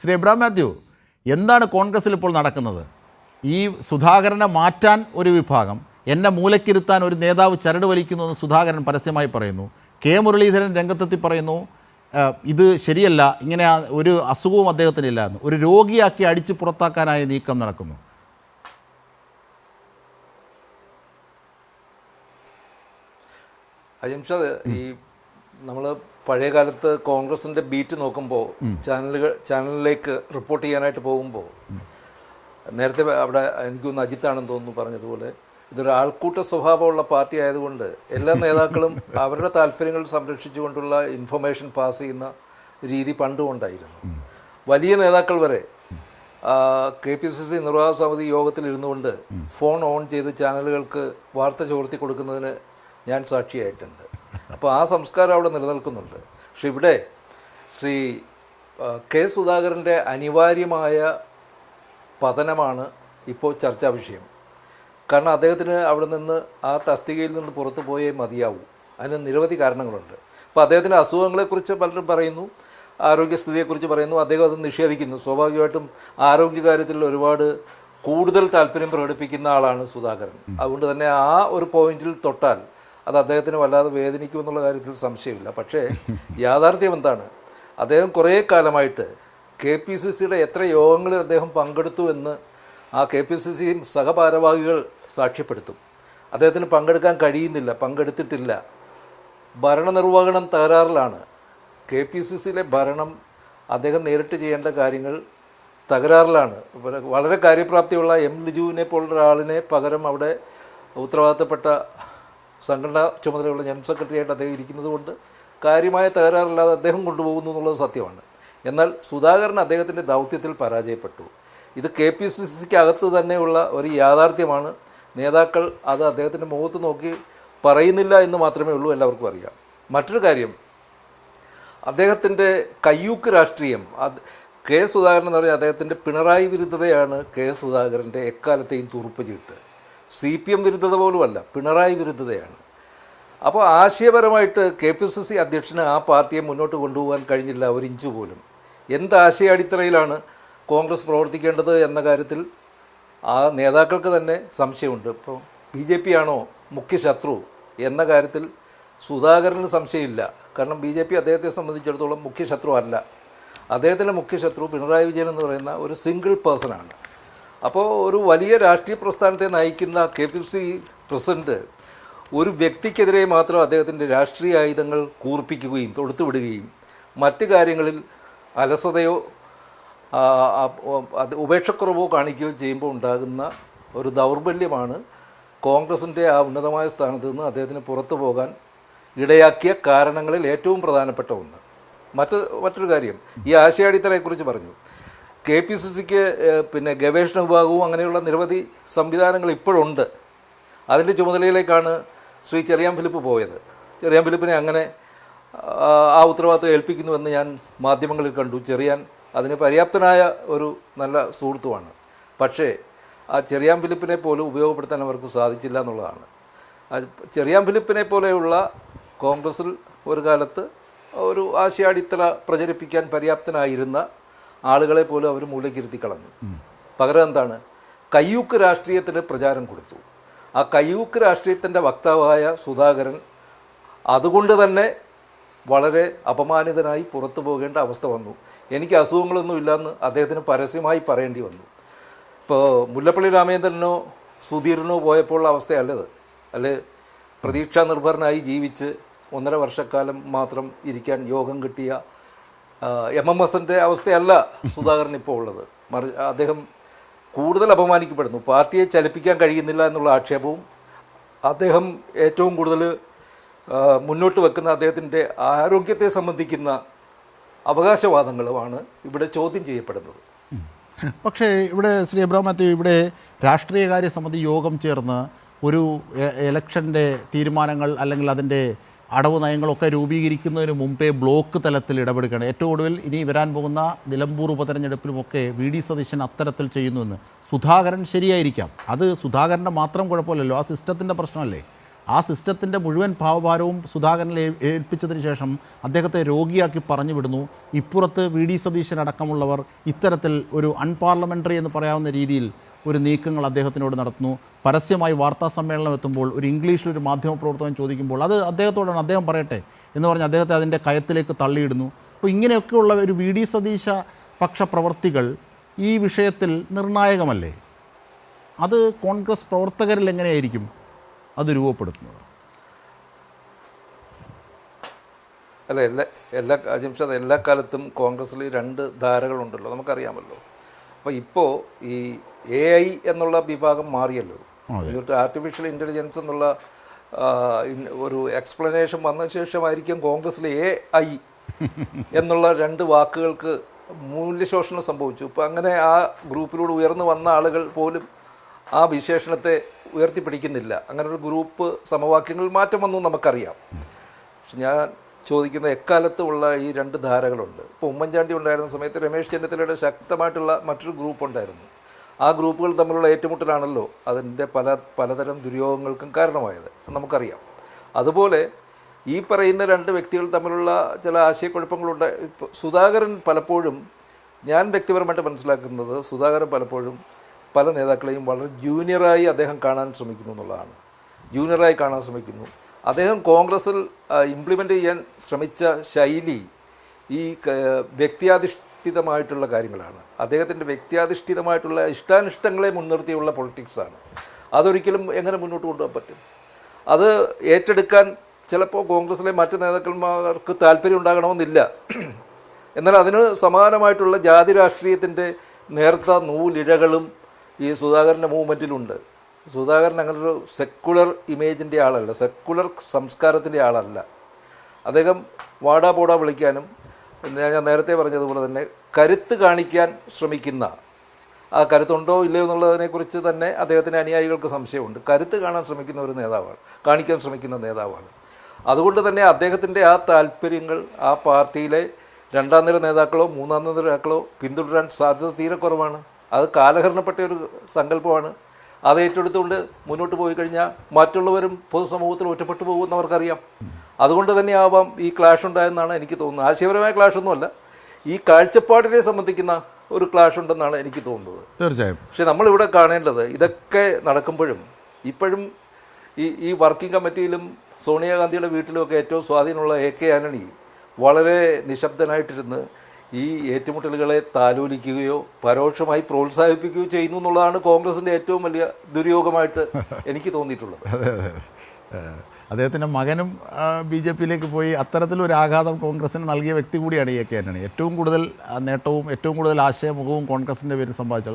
Shri Abraham Mathew, എന്താണ് കോൺഗ്രസ്സിൽ ഇപ്പോൾ നടക്കുന്നത്? ഈ സുധാകരനെ മാറ്റാൻ ഒരു വിഭാഗം, എന്നെ മൂലക്കിരുത്താൻ ഒരു നേതാവ് ചരട് വലിക്കുന്നു എന്ന് സുധാകരൻ പരസ്യമായി പറയുന്നു. കെ മുരളീധരൻ രംഗത്തെത്തി പറയുന്നു ഇത് ശരിയല്ല, ഇങ്ങനെ ഒരു അസുഖവും അദ്ദേഹത്തിനില്ല എന്ന്. ഒരു രോഗിയാക്കി അടിച്ച് പുറത്താക്കാനായി നീക്കം നടക്കുന്നു. അജിംഷാദ്, ഈ നമ്മൾ പഴയ കാലത്ത് കോൺഗ്രസിൻ്റെ ബീറ്റ് നോക്കുമ്പോൾ ചാനലിലേക്ക് റിപ്പോർട്ട് ചെയ്യാനായിട്ട് പോകുമ്പോൾ നേരത്തെ അവിടെ എനിക്കൊന്ന് അജിത്താണെന്ന് തോന്നുന്നു പറഞ്ഞതുപോലെ ഇതൊരു ആൾക്കൂട്ട സ്വഭാവമുള്ള പാർട്ടി ആയതുകൊണ്ട് എല്ലാ നേതാക്കളും അവരുടെ താല്പര്യങ്ങൾ സംരക്ഷിച്ചുകൊണ്ടുള്ള ഇൻഫർമേഷൻ പാസ് ചെയ്യുന്ന രീതി പണ്ടുകൊണ്ടായിരുന്നു. വലിയ നേതാക്കൾ വരെ KPCC നിർവാഹക സമിതി യോഗത്തിലിരുന്നു കൊണ്ട് ഫോൺ ഓൺ ചെയ്ത് ചാനലുകൾക്ക് വാർത്ത ചോർത്തി കൊടുക്കുന്നതിന് ഞാൻ സാക്ഷിയായിട്ടുണ്ട്. അപ്പോൾ ആ സംസ്കാരം അവിടെ നിലനിൽക്കുന്നുണ്ട്. പക്ഷെ ഇവിടെ ശ്രീ കെ സുധാകരൻ്റെ അനിവാര്യമായ പതനമാണ് ഇപ്പോൾ ചർച്ചാ വിഷയം. കാരണം അദ്ദേഹത്തിന് അവിടെ നിന്ന് ആ തസ്തികയിൽ നിന്ന് പുറത്തു പോയേ മതിയാവൂ. അതിന് നിരവധി കാരണങ്ങളുണ്ട്. അപ്പോൾ അദ്ദേഹത്തിൻ്റെ അസുഖങ്ങളെക്കുറിച്ച് പലരും പറയുന്നു, ആരോഗ്യസ്ഥിതിയെക്കുറിച്ച് പറയുന്നു, അദ്ദേഹം അത് നിഷേധിക്കുന്നു. സ്വാഭാവികമായിട്ടും ആരോഗ്യകാര്യത്തിൽ ഒരുപാട് കൂടുതൽ താല്പര്യം പ്രകടിപ്പിക്കുന്ന ആളാണ് സുധാകരൻ. അതുകൊണ്ട് തന്നെ ആ ഒരു പോയിന്റിൽ തൊട്ടാൽ അത് അദ്ദേഹത്തിന് വല്ലാതെ വേദനിക്കുമെന്നുള്ള കാര്യത്തിൽ സംശയമില്ല. പക്ഷേ യാഥാർത്ഥ്യം എന്താണ്? അദ്ദേഹം കുറേ കാലമായിട്ട് KPCCയുടെ എത്ര യോഗങ്ങളിൽ അദ്ദേഹം പങ്കെടുത്തു എന്ന് ആ KPCC സഹഭാരവാഹികൾ സാക്ഷ്യപ്പെടുത്തും. അദ്ദേഹത്തിന് പങ്കെടുക്കാൻ കഴിയുന്നില്ല, പങ്കെടുത്തിട്ടില്ല. ഭരണനിർവഹണം തകരാറിലാണ്. KPCCയിലെ ഭരണം അദ്ദേഹം നേരിട്ട് ചെയ്യേണ്ട കാര്യങ്ങൾ തകരാറിലാണ്. വളരെ കാര്യപ്രാപ്തിയുള്ള M. ലിജുവിനെ പോലുള്ള ഒരാളിനെ പകരം അവിടെ ഉത്തരവാദിത്തപ്പെട്ട സംഘടനാ ചുമതലയുള്ള ജനറൽ സെക്രട്ടറിയായിട്ട് അദ്ദേഹം ഇരിക്കുന്നത് കൊണ്ട് കാര്യമായ തകരാറില്ലാതെ അദ്ദേഹം കൊണ്ടുപോകുന്നു എന്നുള്ളത് സത്യമാണ്. എന്നാൽ സുധാകരൻ അദ്ദേഹത്തിൻ്റെ ദൗത്യത്തിൽ പരാജയപ്പെട്ടു. ഇത് KPCCക്ക് അകത്ത് തന്നെയുള്ള ഒരു യാഥാർത്ഥ്യമാണ്. നേതാക്കൾ അത് അദ്ദേഹത്തിൻ്റെ മുഖത്ത് നോക്കി പറയുന്നില്ല എന്ന് മാത്രമേ ഉള്ളൂ, എല്ലാവർക്കും അറിയാം. മറ്റൊരു കാര്യം, അദ്ദേഹത്തിൻ്റെ കയ്യൂക്ക് രാഷ്ട്രീയം. കെ സുധാകരൻ എന്ന് പറഞ്ഞാൽ അദ്ദേഹത്തിൻ്റെ പിണറായി വിരുദ്ധതയാണ് കെ സുധാകരൻ്റെ എക്കാലത്തെയും തുറുപ്പ് ചീട്ട്. CPM വിരുദ്ധത പോലുമല്ല, പിണറായി വിരുദ്ധതയാണ്. അപ്പോൾ ആശയപരമായിട്ട് KPCC അധ്യക്ഷന് ആ പാർട്ടിയെ മുന്നോട്ട് കൊണ്ടുപോകാൻ കഴിഞ്ഞില്ല ഒരു ഇഞ്ച് പോലും. എന്ത് ആശയ അടിത്തറയിലാണ് കോൺഗ്രസ് പ്രവർത്തിക്കേണ്ടത് എന്ന കാര്യത്തിൽ ആ നേതാക്കൾക്ക് തന്നെ സംശയമുണ്ട്. ഇപ്പോൾ BJP ആണോ മുഖ്യ ശത്രു എന്ന കാര്യത്തിൽ സുധാകരന് സംശയമില്ല. കാരണം BJP അദ്ദേഹത്തെ സംബന്ധിച്ചിടത്തോളം മുഖ്യ ശത്രു അല്ല. അദ്ദേഹത്തിൻ്റെ മുഖ്യ ശത്രു പിണറായി വിജയൻ എന്ന് പറയുന്ന ഒരു സിംഗിൾ പേഴ്സണാണ്. അപ്പോൾ ഒരു വലിയ രാഷ്ട്രീയ പ്രസ്ഥാനത്തെ നയിക്കുന്ന KPCC പ്രസിഡന്റ് ഒരു വ്യക്തിക്കെതിരെ മാത്രം അദ്ദേഹത്തിൻ്റെ രാഷ്ട്രീയ ആയുധങ്ങൾ കൂർപ്പിക്കുകയും തൊടുത്തുവിടുകയും മറ്റ് കാര്യങ്ങളിൽ അലസതയോ ഉപേക്ഷക്കുറവോ കാണിക്കുകയോ ചെയ്യുമ്പോൾ ഉണ്ടാകുന്ന ഒരു ദൗർബല്യമാണ് കോൺഗ്രസിൻ്റെ ആ ഉന്നതമായ സ്ഥാനത്ത് നിന്ന് അദ്ദേഹത്തിന് പുറത്തു പോകാൻ ഇടയാക്കിയ കാരണങ്ങളിൽ ഏറ്റവും പ്രധാനപ്പെട്ട ഒന്ന്. മറ്റൊരു കാര്യം, ഈ ആശയാടിത്തറയെക്കുറിച്ച് പറഞ്ഞു. KPCCക്ക് പിന്നെ ഗവേഷണ വിഭാഗവും അങ്ങനെയുള്ള നിരവധി സംവിധാനങ്ങൾ ഇപ്പോഴുണ്ട്. അതിൻ്റെ ചുമതലയിലേക്കാണ് ശ്രീ ചെറിയാൻ ഫിലിപ്പ് പോയത്. ചെറിയാൻ ഫിലിപ്പിനെ അങ്ങനെ ആ ഉത്തരവാദിത്വം ഏൽപ്പിക്കുന്നുവെന്ന് ഞാൻ മാധ്യമങ്ങളിൽ കണ്ടു. ചെറിയാൻ അതിന് പര്യാപ്തനായ ഒരു നല്ല സുഹൃത്തുമാണ്. പക്ഷേ ആ ചെറിയാൻ ഫിലിപ്പിനെ പോലും ഉപയോഗപ്പെടുത്താൻ അവർക്ക് സാധിച്ചില്ല എന്നുള്ളതാണ്. ചെറിയാൻ ഫിലിപ്പിനെ പോലെയുള്ള കോൺഗ്രസിൽ ഒരു കാലത്ത് ഒരു ആശയാടിത്തറ പ്രചരിപ്പിക്കാൻ പര്യാപ്തനായിരുന്ന ആളുകളെ പോലും അവർ മൂലക്കിരുത്തി കളഞ്ഞു. പകരം എന്താണ്? കയ്യൂക്ക് രാഷ്ട്രീയത്തിന് പ്രചാരം കൊടുത്തു. ആ കയ്യൂക്ക് രാഷ്ട്രീയത്തിൻ്റെ വക്താവായ സുധാകരൻ അതുകൊണ്ട് തന്നെ വളരെ അപമാനിതനായി പുറത്തു പോകേണ്ട അവസ്ഥ വന്നു. എനിക്ക് അസുഖങ്ങളൊന്നുമില്ലെന്ന് അദ്ദേഹത്തിന് പരസ്യമായി പറയേണ്ടി വന്നു. ഇപ്പോൾ മുല്ലപ്പള്ളി രാമചന്ദ്രനോ സുധീരനോ പോയപ്പോൾ അവസ്ഥയല്ലത്. അല്ലെ, പ്രതീക്ഷാ നിർഭരനായി ജീവിച്ച് 1.5 വർഷക്കാലം മാത്രം ഇരിക്കാൻ യോഗം കിട്ടിയ MMSൻ്റെ അവസ്ഥയല്ല സുധാകരൻ ഇപ്പോൾ ഉള്ളത്. അദ്ദേഹം കൂടുതൽ അപമാനിക്കപ്പെടുന്നു. പാർട്ടിയെ ചലിപ്പിക്കാൻ കഴിയുന്നില്ല എന്നുള്ള ആക്ഷേപവും അദ്ദേഹം ഏറ്റവും കൂടുതൽ മുന്നോട്ട് വെക്കുന്ന അദ്ദേഹത്തിൻ്റെ ആരോഗ്യത്തെ സംബന്ധിക്കുന്ന അവകാശവാദങ്ങളുമാണ് ഇവിടെ ചോദ്യം ചെയ്യപ്പെടുന്നത്. പക്ഷേ ഇവിടെ ശ്രീ എബ്രഹാം മാത്യു, ഇവിടെ രാഷ്ട്രീയകാര്യ സമിതി യോഗം ചേർന്ന് ഒരു ഇലക്ഷൻ്റെ തീരുമാനങ്ങൾ അല്ലെങ്കിൽ അതിൻ്റെ അടവ് നയങ്ങളൊക്കെ രൂപീകരിക്കുന്നതിന് മുമ്പേ ബ്ലോക്ക് തലത്തിൽ ഇടപെടുകയാണ്. ഏറ്റവും ഒടുവിൽ ഇനി വരാൻ പോകുന്ന നിലമ്പൂർ ഉപതെരഞ്ഞെടുപ്പിലുമൊക്കെ VD സതീശൻ അത്തരത്തിൽ ചെയ്യുന്നുവെന്ന്. സുധാകരൻ ശരിയായിരിക്കാം, അത് സുധാകരൻ്റെ മാത്രം കുഴപ്പമില്ലല്ലോ, ആ സിസ്റ്റത്തിൻ്റെ പ്രശ്നമല്ലേ. ആ സിസ്റ്റത്തിൻ്റെ മുഴുവൻ ഭാവഭാരവും സുധാകരനെ ഏൽപ്പിച്ചതിന് ശേഷം അദ്ദേഹത്തെ രോഗിയാക്കി പറഞ്ഞു വിടുന്നു. ഇപ്പുറത്ത് വി ഡി സതീശൻ അടക്കമുള്ളവർ ഇത്തരത്തിൽ ഒരു അൺപാർലമെൻ്ററി എന്ന് പറയാവുന്ന രീതിയിൽ ഒരു നീക്കങ്ങൾ അദ്ദേഹത്തിനോട് നടത്തുന്നു. പരസ്യമായി വാർത്താ സമ്മേളനം എത്തുമ്പോൾ ഒരു ഇംഗ്ലീഷിലൊരു മാധ്യമപ്രവർത്തകൻ ചോദിക്കുമ്പോൾ അത് അദ്ദേഹത്തോടാണ്, അദ്ദേഹം പറയട്ടെ എന്ന് പറഞ്ഞ് അദ്ദേഹത്തെ അതിൻ്റെ കയത്തിലേക്ക് തള്ളിയിടുന്നു. അപ്പോൾ ഇങ്ങനെയൊക്കെയുള്ള ഒരു വി ഡി സതീശ പക്ഷ പ്രവർത്തികൾ ഈ വിഷയത്തിൽ നിർണായകമല്ലേ? അത് കോൺഗ്രസ് പ്രവർത്തകരിൽ എങ്ങനെയായിരിക്കും അത് രൂപപ്പെടുത്തുന്നത്? അല്ല, ജംഷാദ്, എല്ലാ കാലത്തും കോൺഗ്രസ്സിൽ 2 ധാരകളുണ്ടല്ലോ, നമുക്കറിയാമല്ലോ. അപ്പോൾ ഇപ്പോൾ ഈ AI എന്നുള്ള വിഭാഗം മാറിയല്ലോ. ആർട്ടിഫിഷ്യൽ ഇൻ്റലിജൻസ് എന്നുള്ള ഒരു എക്സ്പ്ലനേഷൻ വന്നതിന് ശേഷമായിരിക്കും കോൺഗ്രസ്സിൽ AI എന്നുള്ള 2 വാക്കുകൾക്ക് മൂല്യശോഷണം സംഭവിച്ചു. ഇപ്പോൾ അങ്ങനെ ആ ഗ്രൂപ്പിലൂടെ ഉയർന്നു വന്ന ആളുകൾ പോലും ആ വിശേഷണത്തെ ഉയർത്തിപ്പിടിക്കുന്നില്ല. അങ്ങനെ ഒരു ഗ്രൂപ്പ് സമവാക്യങ്ങളിൽ മാറ്റം വന്നു നമുക്കറിയാം. പക്ഷെ ഞാൻ ചോദിക്കുന്ന എക്കാലത്തുമുള്ള ഈ 2 ധാരകളുണ്ട്. ഇപ്പോൾ ഉമ്മൻചാണ്ടി ഉണ്ടായിരുന്ന സമയത്ത് രമേശ് ചെന്നിത്തലയുടെ ശക്തമായിട്ടുള്ള മറ്റൊരു ഗ്രൂപ്പ് ഉണ്ടായിരുന്നു. ആ ഗ്രൂപ്പുകൾ തമ്മിലുള്ള ഏറ്റുമുട്ടലാണല്ലോ അതിൻ്റെ പലതരം ദുര്യോഗങ്ങൾക്കും കാരണമായത്, നമുക്കറിയാം. അതുപോലെ ഈ പറയുന്ന 2 വ്യക്തികൾ തമ്മിലുള്ള ചില ആശയക്കുഴപ്പങ്ങളുണ്ട്. സുധാകരൻ പലപ്പോഴും, ഞാൻ വ്യക്തിപരമായിട്ട് മനസ്സിലാക്കുന്നത്, സുധാകരൻ പലപ്പോഴും പല നേതാക്കളെയും വളരെ ജൂനിയറായി അദ്ദേഹം കാണാൻ ശ്രമിക്കുന്നു എന്നുള്ളതാണ്. ജൂനിയറായി കാണാൻ ശ്രമിക്കുന്നു. അദ്ദേഹം കോൺഗ്രസ്സിൽ ഇംപ്ലിമെൻ്റ് ചെയ്യാൻ ശ്രമിച്ച ശൈലി ഈ വ്യക്തിയാധിഷ്ഠിതമായിട്ടുള്ള കാര്യങ്ങളാണ്. അദ്ദേഹത്തിൻ്റെ വ്യക്തിയാധിഷ്ഠിതമായിട്ടുള്ള ഇഷ്ടാനിഷ്ടങ്ങളെ മുൻനിർത്തിയുള്ള പൊളിറ്റിക്സാണ്. അതൊരിക്കലും എങ്ങനെ മുന്നോട്ട് കൊണ്ടുപോകാൻ പറ്റും? അത് ഏറ്റെടുക്കാൻ ചിലപ്പോൾ കോൺഗ്രസ്സിലെ മറ്റ് നേതാക്കന്മാർക്ക് താല്പര്യം ഉണ്ടാകണമെന്നില്ല. എന്നാൽ അതിന് സമാനമായിട്ടുള്ള ജാതി രാഷ്ട്രീയത്തിൻ്റെ നേർത്ത നൂലിഴകളും ഈ സുധാകരൻ്റെ മൂവ്മെൻറ്റിലുണ്ട്. സുധാകരൻ അങ്ങനൊരു സെക്കുലർ ഇമേജിൻ്റെ ആളല്ല, സെക്കുലർ സംസ്കാരത്തിൻ്റെ ആളല്ല. അദ്ദേഹം വാടാ പോടാ വിളിക്കാനും, ഞാൻ നേരത്തെ പറഞ്ഞതുപോലെ തന്നെ കരുത്ത് കാണിക്കാൻ ശ്രമിക്കുന്ന, ആ കരുത്തുണ്ടോ ഇല്ലയോ എന്നുള്ളതിനെക്കുറിച്ച് തന്നെ അദ്ദേഹത്തിൻ്റെ അനുയായികൾക്ക് സംശയമുണ്ട്. കരുത്ത് കാണാൻ ശ്രമിക്കുന്ന ഒരു നേതാവാണ്, കാണിക്കാൻ ശ്രമിക്കുന്ന നേതാവാണ്. അതുകൊണ്ട് തന്നെ അദ്ദേഹത്തിൻ്റെ ആ താല്പര്യങ്ങൾ ആ പാർട്ടിയിലെ 2ാം നിര നേതാക്കളോ 3ാം നിര നേതാക്കളോ പിന്തുടരാൻ സാധ്യത തീരെ കുറവാണ്. അത് കാലഹരണപ്പെട്ട ഒരു സങ്കല്പമാണ്. അത് ഏറ്റെടുത്തുകൊണ്ട് മുന്നോട്ട് പോയി കഴിഞ്ഞാൽ മറ്റുള്ളവരും പൊതുസമൂഹത്തിൽ ഒറ്റപ്പെട്ടു പോകുമെന്ന് അവർക്കറിയാം. അതുകൊണ്ട് തന്നെ ആവാം ഈ ക്ലാഷ് ഉണ്ടായെന്നാണ് എനിക്ക് തോന്നുന്നത്. ആശയപരമായ ക്ലാഷൊന്നുമല്ല, ഈ കാഴ്ചപ്പാടിനെ സംബന്ധിക്കുന്ന ഒരു ക്ലാഷ് ഉണ്ടെന്നാണ് എനിക്ക് തോന്നുന്നത്. തീർച്ചയായും. പക്ഷേ നമ്മളിവിടെ കാണേണ്ടത്, ഇതൊക്കെ നടക്കുമ്പോഴും ഇപ്പോഴും ഈ വർക്കിംഗ് കമ്മിറ്റിയിലും സോണിയാഗാന്ധിയുടെ വീട്ടിലുമൊക്കെ ഏറ്റവും സ്വാധീനമുള്ള AK ആന്റണി വളരെ നിശബ്ദനായിട്ടിരുന്ന് ഈ ഏറ്റുമുട്ടലുകളെ താലോലിക്കുകയോ പരോക്ഷമായി പ്രോത്സാഹിപ്പിക്കുകയോ ചെയ്യുന്നു എന്നുള്ളതാണ് കോൺഗ്രസിൻ്റെ ഏറ്റവും വലിയ ദുര്യോഗമായിട്ട് എനിക്ക് തോന്നിയിട്ടുള്ളത്. അദ്ദേഹത്തിൻ്റെ മകനും BJPയിലേക്ക് പോയി അത്തരത്തിലൊരു ആഘാതം കോൺഗ്രസിന് നൽകിയ വ്യക്തി കൂടിയാണ് AK ആന്റണി. ഏറ്റവും കൂടുതൽ നേട്ടവും ഏറ്റവും കൂടുതൽ ആശയമുഖവും കോൺഗ്രസിൻ്റെ പേരിൽ സമ്പാദിച്ചത്.